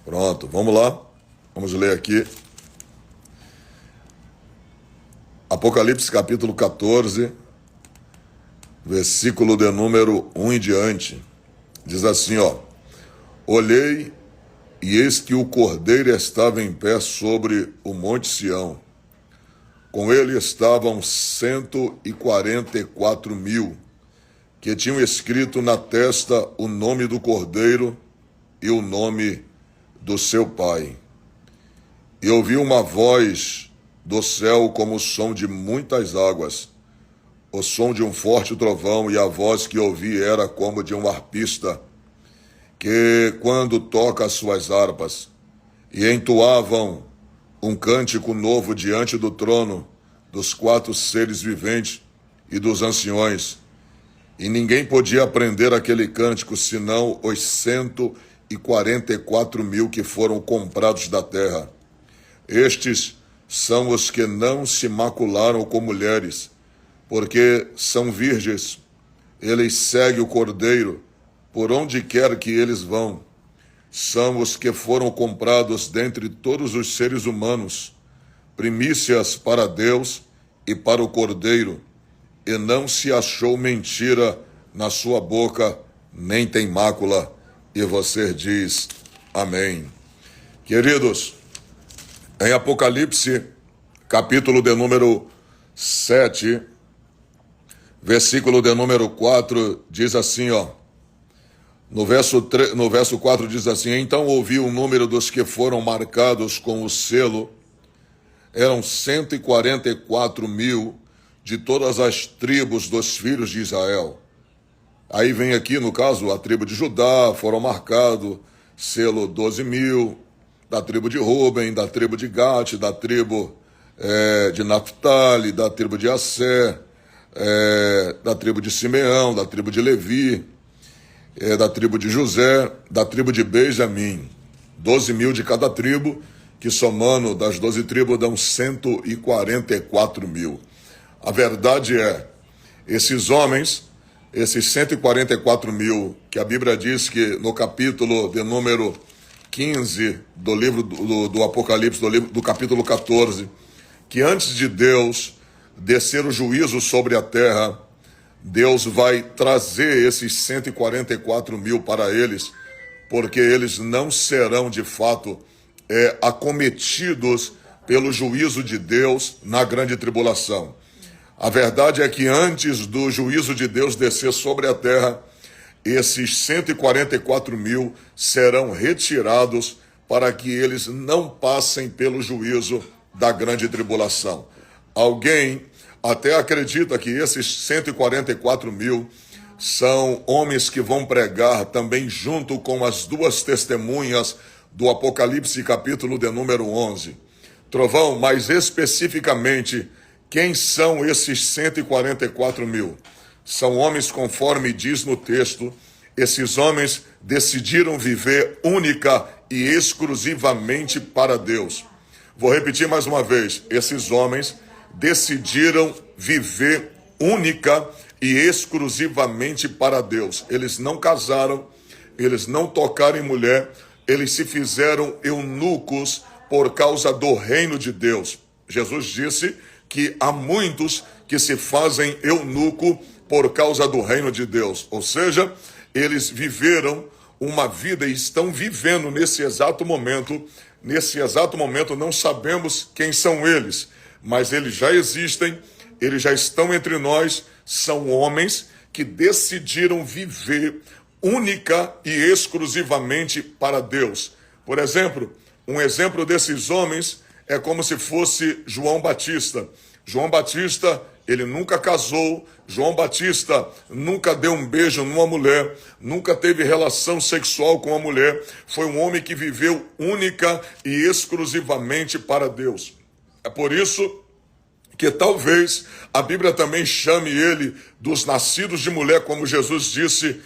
Pronto, vamos lá. Vamos ler aqui. Apocalipse capítulo 14, versículo de número 1 em diante. Diz assim, ó. Olhei, e eis que o Cordeiro estava em pé sobre o monte Sião. Com ele estavam 144.000, que tinham escrito na testa o nome do Cordeiro e o nome do seu pai. E ouvi uma voz do céu como o som de muitas águas, o som de um forte trovão, e a voz que ouvi era como de um arpista, que quando toca as suas harpas, e entoavam um cântico novo diante do trono dos 4 seres viventes e dos anciões. E ninguém podia aprender aquele cântico, senão os 144.000 que foram comprados da terra. Estes são os que não se macularam com mulheres, porque são virgens. Eles seguem o Cordeiro por onde quer que eles vão. São os que foram comprados dentre todos os seres humanos, primícias para Deus e para o Cordeiro, e não se achou mentira na sua boca, nem tem mácula. E você diz amém. Queridos, em Apocalipse, capítulo de número 7, versículo de número 4, diz assim, ó. No verso 4 diz assim, então ouvi o número dos que foram marcados com o selo, eram 144.000 de todas as tribos dos filhos de Israel. Aí vem aqui, no caso, a tribo de Judá, foram marcados, selo 12.000, da tribo de Ruben, da tribo de Gad, da tribo de Naphtali, da tribo de Asser, da tribo de Simeão, da tribo de Levi, da tribo de José, da tribo de Benjamim. 12.000 de cada tribo, que somando das 12 tribos dão 144.000. A verdade é, esses homens, esses 144.000, que a Bíblia diz que no capítulo de número 15 do livro do Apocalipse, do capítulo 14, que antes de Deus descer o juízo sobre a terra, Deus vai trazer esses 144.000 para eles, porque eles não serão de fato acometidos pelo juízo de Deus na grande tribulação. A verdade é que antes do juízo de Deus descer sobre a terra, esses 144.000 serão retirados para que eles não passem pelo juízo da grande tribulação. Alguém até acredita que esses 144.000 são homens que vão pregar também junto com as 2 testemunhas do Apocalipse, capítulo de número 11. Trovão, mais especificamente, quem são esses 144.000? São homens, conforme diz no texto, esses homens decidiram viver única e exclusivamente para Deus. Vou repetir mais uma vez, esses homens decidiram viver única e exclusivamente para Deus. Eles não casaram, eles não tocaram em mulher, eles se fizeram eunucos por causa do reino de Deus. Jesus disse que há muitos que se fazem eunuco por causa do reino de Deus. Ou seja, eles viveram uma vida e estão vivendo nesse exato momento. Nesse exato momento não sabemos quem são eles, mas eles já existem, eles já estão entre nós, são homens que decidiram viver única e exclusivamente para Deus. Por exemplo, um exemplo desses homens é como se fosse João Batista. João Batista, ele nunca casou, João Batista nunca deu um beijo numa mulher, nunca teve relação sexual com uma mulher, foi um homem que viveu única e exclusivamente para Deus. É por isso que talvez a Bíblia também chame ele dos nascidos de mulher, como Jesus disse,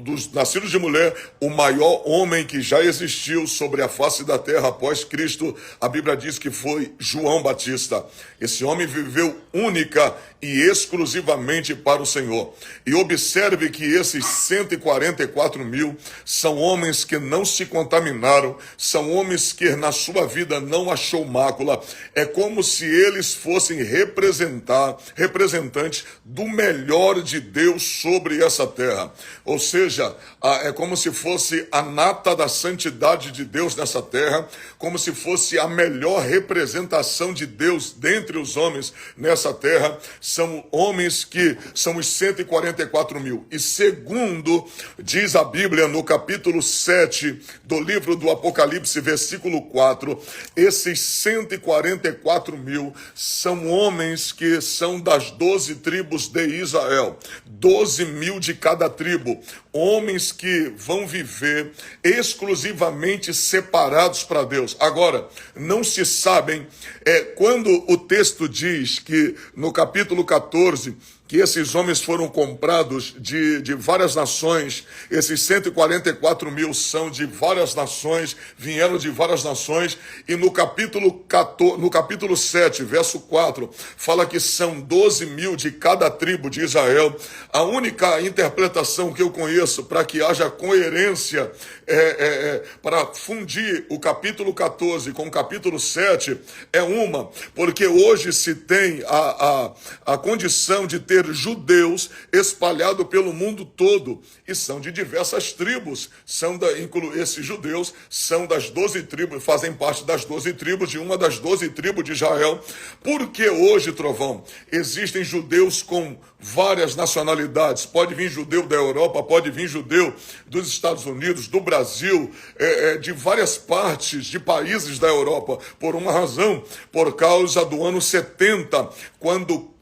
dos nascidos de mulher, o maior homem que já existiu sobre a face da terra após Cristo. A Bíblia diz que foi João Batista. Esse homem viveu única e exclusivamente para o Senhor. E observe que esses 144 mil são homens que não se contaminaram, são homens que na sua vida não achou mácula. É como se eles fossem representantes do melhor de Deus sobre essa terra. Ou seja, é como se fosse a nata da santidade de Deus nessa terra, como se fosse a melhor representação de Deus dentre os homens nessa terra. São homens que são os 144 mil. E segundo diz a Bíblia no capítulo 7 do livro do Apocalipse, versículo 4, esses 144 mil são homens que são das 12 tribos de Israel, 12 mil de cada tribo, homens que vão viver exclusivamente separados para Deus. Agora, não se sabem, quando o texto diz que no capítulo 14, que esses homens foram comprados de várias nações, esses 144 mil são de várias nações, vieram de várias nações, e no capítulo 7, verso 4, fala que são 12 mil de cada tribo de Israel. A única interpretação que eu conheço para que haja coerência, para fundir o capítulo 14 com o capítulo 7, é uma, porque hoje se tem a condição de ter judeus espalhados pelo mundo todo, e são de diversas tribos, esses judeus são das 12 tribos, fazem parte das 12 tribos, de uma das 12 tribos de Israel. Porque hoje, Trovão, existem judeus com várias nacionalidades, pode vir judeu da Europa, pode vir judeu dos Estados Unidos, do Brasil, de várias partes de países da Europa, por uma razão, por causa do ano 70, quando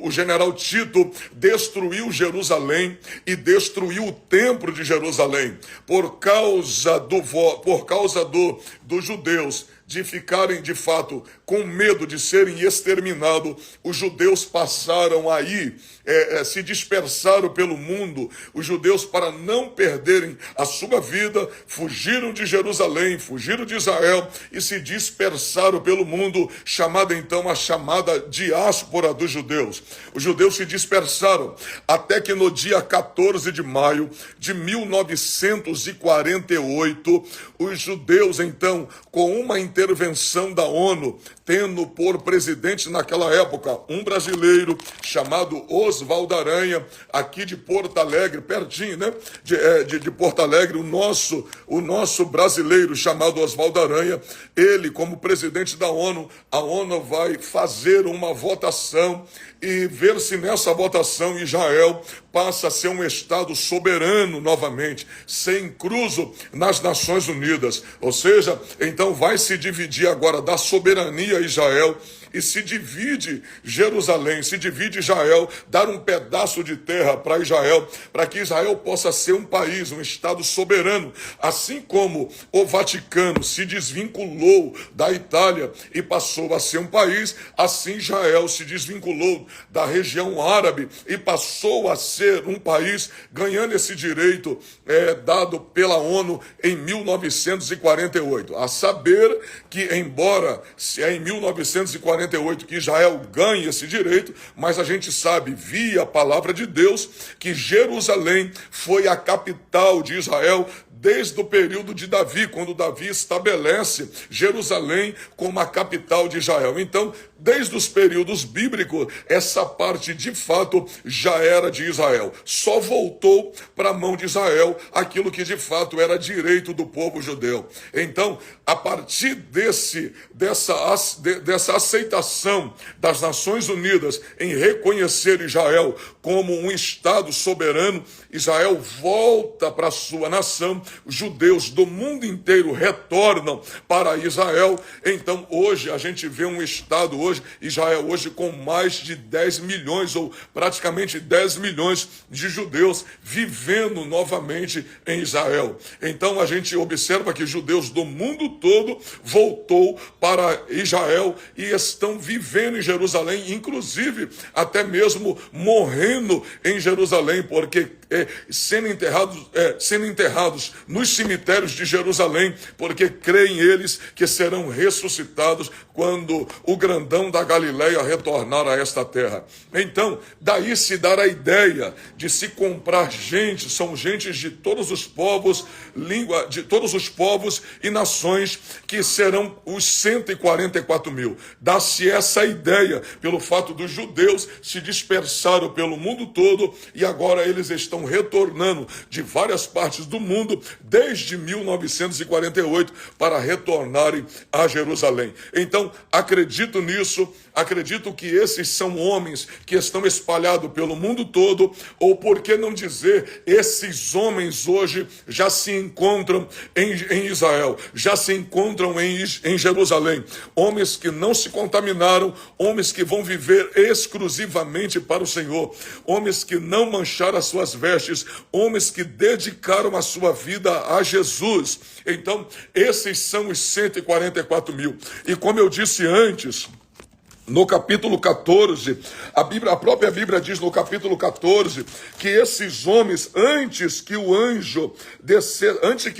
o general Tito destruiu Jerusalém e destruiu o templo de Jerusalém por causa dos judeus de ficarem de fato com medo de serem exterminados. Os judeus passaram aí, se dispersaram pelo mundo. Os judeus, para não perderem a sua vida, fugiram de Jerusalém, fugiram de Israel e se dispersaram pelo mundo, chamada então a chamada diáspora dos judeus. Os judeus se dispersaram até que no dia 14 de maio de 1948, os judeus então, com uma intervenção da ONU, tendo por presidente naquela época um brasileiro chamado Oswaldo Aranha, aqui de Porto Alegre, pertinho, né? De Porto Alegre, o nosso brasileiro chamado Oswaldo Aranha, ele como presidente da ONU, a ONU vai fazer uma votação e ver se nessa votação Israel passa a ser um Estado soberano novamente, sem incluso nas Nações Unidas. Ou seja, então vai se dividir agora da soberania Israel e se divide Jerusalém, se divide Israel, dar um pedaço de terra para Israel, para que Israel possa ser um país, um Estado soberano, assim como o Vaticano se desvinculou da Itália e passou a ser um país, assim Israel se desvinculou da região árabe e passou a ser um país, ganhando esse direito dado pela ONU em 1948. A saber que, embora se é em 1948 que Israel ganha esse direito, mas a gente sabe, via a palavra de Deus, que Jerusalém foi a capital de Israel desde o período de Davi, quando Davi estabelece Jerusalém como a capital de Israel. Então, desde os períodos bíblicos, essa parte de fato já era de Israel. Só voltou para a mão de Israel aquilo que de fato era direito do povo judeu. Então, a partir dessa aceitação das Nações Unidas em reconhecer Israel como um Estado soberano, Israel volta para a sua nação, os judeus do mundo inteiro retornam para Israel. Então hoje a gente vê um Estado Israel hoje com mais de 10 milhões ou praticamente 10 milhões de judeus vivendo novamente em Israel. Então a gente observa que judeus do mundo todo voltou para Israel e estão vivendo em Jerusalém, inclusive até mesmo morrendo em Jerusalém, porque sendo enterrados nos cemitérios de Jerusalém, porque creem eles que serão ressuscitados quando o grandão da Galileia retornar a esta terra. Então, daí se dá a ideia de se comprar gente, são gentes de todos os povos, de todos os povos e nações, que serão os 144 mil. Dá-se essa ideia pelo fato dos judeus se dispersaram pelo mundo todo e agora eles estão retornando de várias partes do mundo desde 1948 para retornarem a Jerusalém. Então, acredito nisso, acredito que esses são homens que estão espalhados pelo mundo todo, ou por que não dizer, esses homens hoje já se encontram em Israel, já se encontram em Jerusalém, homens que não se contaminaram, homens que vão viver exclusivamente para o Senhor, homens que não mancharam as suas vestes, homens que dedicaram a sua vida a Jesus. Então, esses são os 144 mil. E como eu disse antes, no capítulo 14, a própria Bíblia diz no capítulo 14 que esses homens, antes que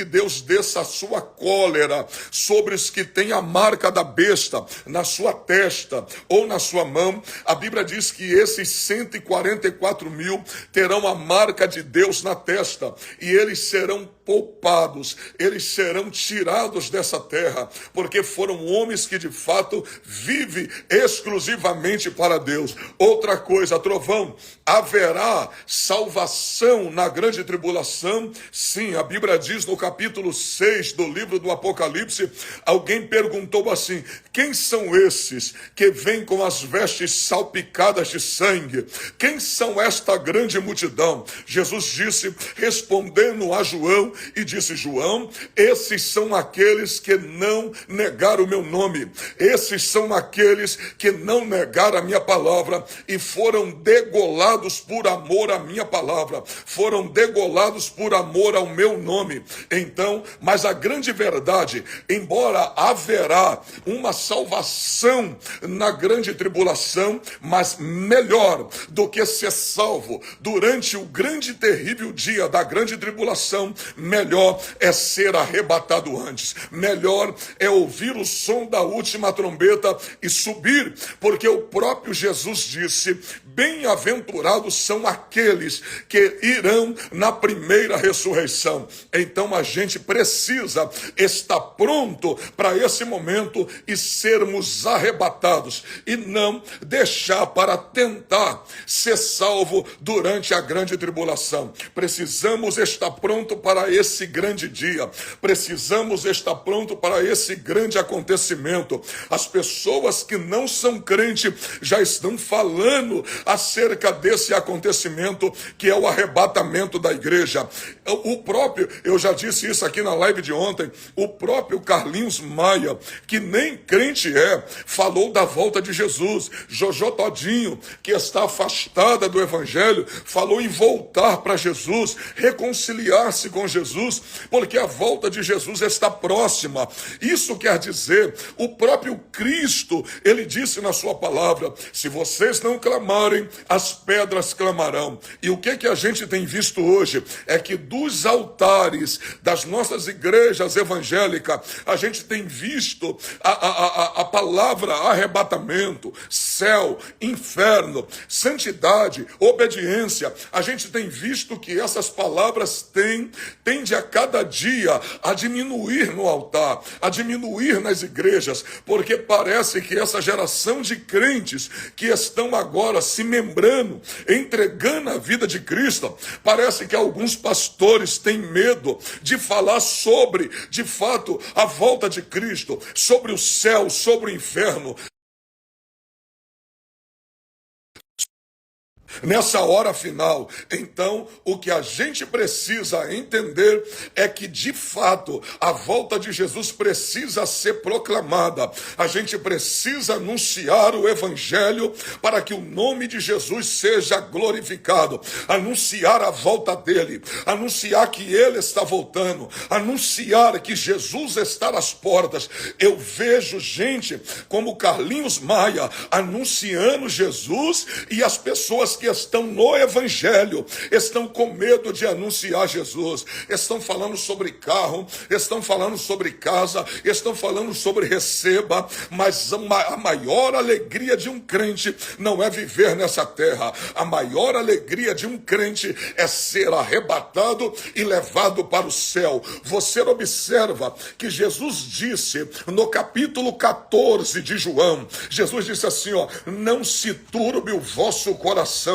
Deus desça a sua cólera sobre os que têm a marca da besta na sua testa ou na sua mão, a Bíblia diz que esses 144 mil terão a marca de Deus na testa e eles serão poupados, eles serão tirados dessa terra, porque foram homens que de fato vivem exclusivamente para Deus. Outra coisa, trovão, haverá salvação na grande tribulação? Sim, a Bíblia diz no capítulo 6 do livro do Apocalipse, alguém perguntou assim, quem são esses que vêm com as vestes salpicadas de sangue? Quem são esta grande multidão? Jesus disse, respondendo a João, e disse, João, esses são aqueles que não negaram o meu nome, esses são aqueles que não negaram a minha palavra e foram degolados por amor à minha palavra, foram degolados por amor ao meu nome. Então, mas a grande verdade, embora haverá uma salvação na grande tribulação, mas melhor do que ser salvo durante o grande e terrível dia da grande tribulação, melhor é ser arrebatado antes, melhor é ouvir o som da última trombeta e subir, porque o próprio Jesus disse, bem-aventurados são aqueles que irão na primeira ressurreição. Então a gente precisa estar pronto para esse momento e sermos arrebatados e não deixar para tentar ser salvo durante a grande tribulação. Precisamos estar pronto para esse grande dia, precisamos estar pronto para esse grande acontecimento. As pessoas que não são crentes já estão falando acerca desse acontecimento que é o arrebatamento da igreja. Eu já disse isso aqui na live de ontem, o próprio Carlinhos Maia, que nem crente falou da volta de Jesus. Jojo Todinho, que está afastada do evangelho, falou em voltar para Jesus, reconciliar-se com Jesus, porque a volta de Jesus está próxima. Isso quer dizer, o próprio Cristo, ele disse na sua palavra, se vocês não clamarem, as pedras clamarão. E o que a gente tem visto hoje é que dos altares das nossas igrejas evangélicas, a gente tem visto a palavra arrebatamento, céu, inferno, santidade, obediência. A gente tem visto que essas palavras tende a cada dia a diminuir no altar, a diminuir nas igrejas, porque parece que essa geração de crentes que estão agora se membrando, entregando a vida de Cristo, parece que alguns pastores têm medo de falar sobre, de fato, a volta de Cristo, sobre o céu, sobre o inferno. Nessa hora final, então, o que a gente precisa entender é que, de fato, a volta de Jesus precisa ser proclamada. A gente precisa anunciar o evangelho para que o nome de Jesus seja glorificado. Anunciar a volta dele, anunciar que ele está voltando, anunciar que Jesus está às portas. Eu vejo gente como Carlinhos Maia anunciando Jesus e as pessoas que estão no evangelho estão com medo de anunciar Jesus. Estão falando sobre carro, estão falando sobre casa, estão falando sobre receba, mas a maior alegria de um crente não é viver nessa terra. A maior alegria de um crente é ser arrebatado e levado para o céu. Você observa que Jesus disse no capítulo 14 de João, Jesus disse assim, não se turbe o vosso coração,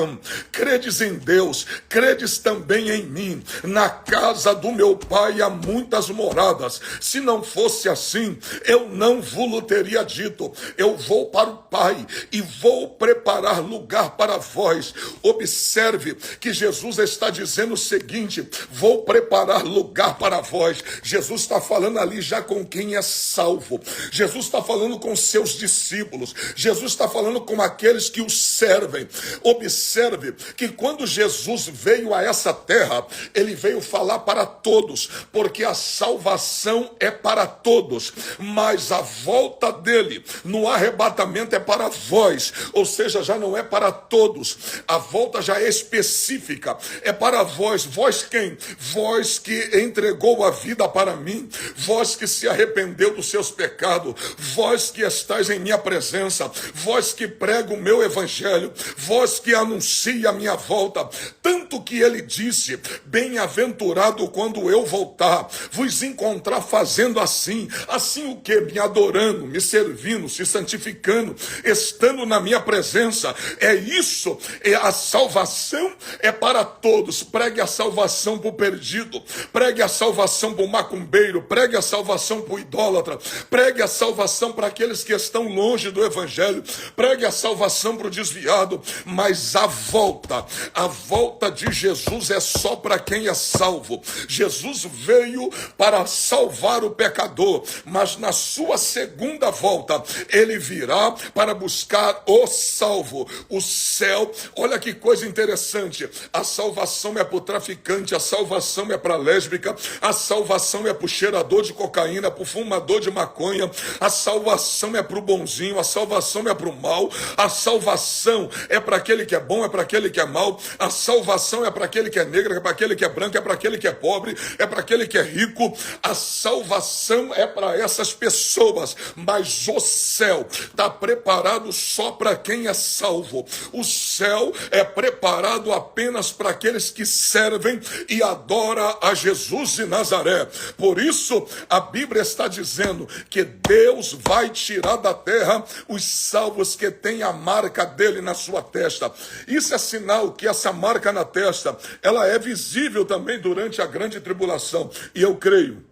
credes em Deus, credes também em mim. Na casa do meu pai há muitas moradas. Se não fosse assim, eu não vos teria dito, eu vou para o Pai e vou preparar lugar para vós. Observe que Jesus está dizendo o seguinte, vou preparar lugar para vós. Jesus está falando ali já com quem é salvo. Jesus está falando com seus discípulos. Jesus está falando com aqueles que o servem. Observe que quando Jesus veio a essa terra, ele veio falar para todos, porque a salvação é para todos, mas a volta dele no arrebatamento é para vós, ou seja, já não é para todos, a volta já é específica, é para vós. Vós quem? Vós que entregou a vida para mim, vós que se arrependeu dos seus pecados, vós que estáis em minha presença, vós que prega o meu evangelho, vós que anuncia a minha volta. Tanto que ele disse, bem-aventurado quando eu voltar, vos encontrar fazendo assim. Assim o que? Me adorando, me servindo, se santificando, estando na minha presença. É isso, a salvação é para todos. Pregue a salvação para o perdido, pregue a salvação para o macumbeiro, pregue a salvação para o idólatra, pregue a salvação para aqueles que estão longe do evangelho, pregue a salvação para o desviado, mas a volta de Jesus é só para quem é salvo. Jesus veio para salvar o pecador, mas na sua segunda volta, ele virá para buscar o salvo. O céu, olha que coisa interessante, a salvação é para o traficante, a salvação é para a lésbica, a salvação é para o cheirador de cocaína, para o fumador de maconha, a salvação é para o bonzinho, a salvação é para o mal, a salvação é para aquele que é bom, é para aquele que é mau, a salvação é para aquele que é negro, é para aquele que é branco, é para aquele que é pobre, é para aquele que é rico. A salvação é para essas pessoas, mas o céu está preparado só para quem é salvo. O céu é preparado apenas para aqueles que servem e adoram a Jesus de Nazaré. Por isso a Bíblia está dizendo que Deus vai tirar da terra os salvos que têm a marca dele na sua testa. Isso é sinal que essa marca na testa, ela é visível também durante a grande tribulação. E eu creio,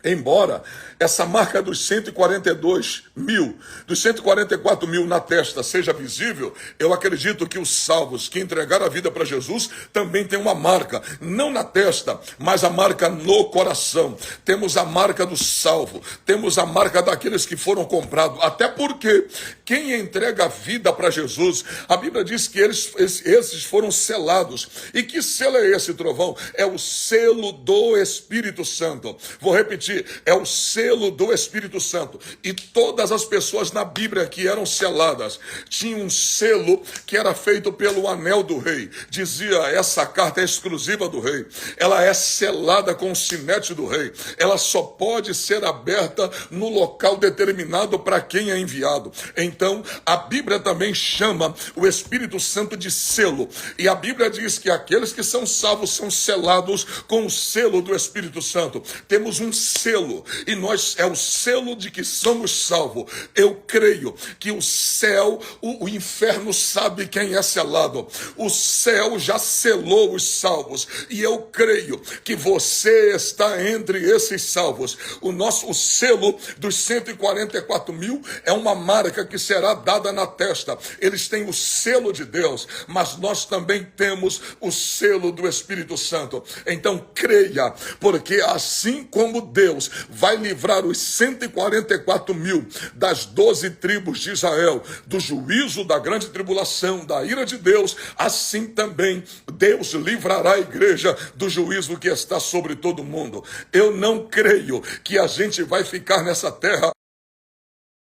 embora essa marca dos 142 mil, dos 144 mil na testa seja visível, eu acredito que os salvos que entregaram a vida para Jesus também tem uma marca, não na testa, mas a marca no coração. Temos a marca do salvo, temos a marca daqueles que foram comprados, até porque quem entrega a vida para Jesus, a Bíblia diz que esses foram selados. E que selo é esse, Trovão? É o selo do Espírito Santo. Vou repetir, é o selo do Espírito Santo. E todas as pessoas na Bíblia que eram seladas tinham um selo que era feito pelo anel do rei. Dizia, essa carta é exclusiva do rei, ela é selada com o sinete do rei, ela só pode ser aberta no local determinado para quem é enviado. Então a Bíblia também chama o Espírito Santo de selo, e a Bíblia diz que aqueles que são salvos são selados com o selo do Espírito Santo. Temos um selo, e nós é o selo de que somos salvos. Eu creio que o céu, o inferno sabe quem é selado. O céu já selou os salvos, e eu creio que você está entre esses salvos. O selo dos 144 mil é uma marca que será dada na testa. Eles têm o selo de Deus, mas nós também temos o selo do Espírito Santo. Então creia, porque assim como Deus vai livrar os 144 mil das 12 tribos de Israel do juízo da grande tribulação, da ira de Deus, assim também Deus livrará a igreja do juízo que está sobre todo mundo. Eu não creio que a gente vai ficar nessa terra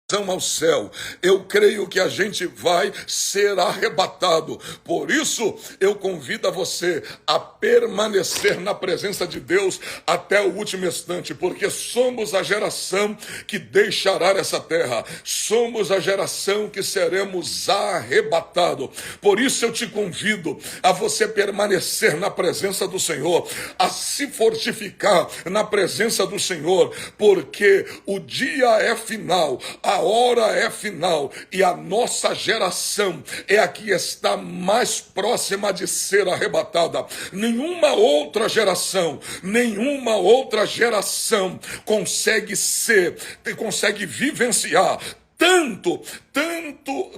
ao céu. Eu creio que a gente vai ser arrebatado. Por isso, eu convido a você a permanecer na presença de Deus até o último instante, porque somos a geração que deixará essa terra. Somos a geração que seremos arrebatados. Por isso eu te convido a você permanecer na presença do Senhor, a se fortificar na presença do Senhor, porque o dia é final, a hora é final e a nossa geração é a que está mais próxima de ser arrebatada. Nenhuma outra geração consegue vivenciar tanto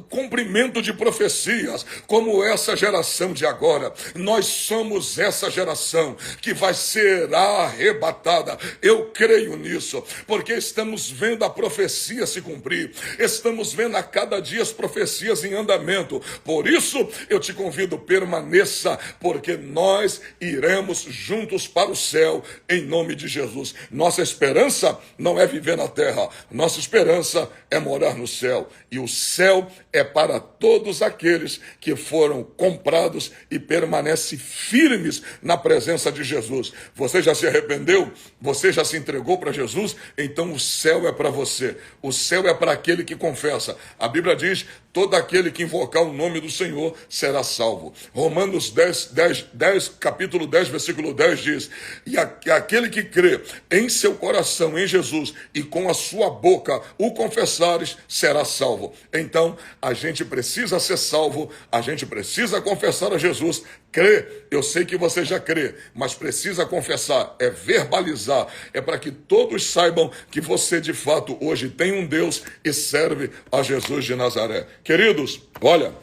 cumprimento de profecias como essa geração de agora. Nós somos essa geração que vai ser arrebatada. Eu creio nisso, porque estamos vendo a profecia se cumprir, estamos vendo a cada dia as profecias em andamento. Por isso eu te convido, permaneça, porque nós iremos juntos para o céu em nome de Jesus. Nossa esperança não é viver na terra, nossa esperança é morar no céu, e o céu é para todos aqueles que foram comprados e permanecem firmes na presença de Jesus. Você já se arrependeu? Você já se entregou para Jesus? Então o céu é para você. O céu é para aquele que confessa. A Bíblia diz: todo aquele que invocar o nome do Senhor será salvo. Romanos 10, capítulo 10, versículo 10 diz: e aquele que crê em seu coração em Jesus e com a sua boca o confessares, será salvo. Então, a gente precisa ser salvo, a gente precisa confessar a Jesus. Crê, eu sei que você já crê, mas precisa confessar, é verbalizar, é para que todos saibam que você de fato hoje tem um Deus e serve a Jesus de Nazaré. Queridos, olha,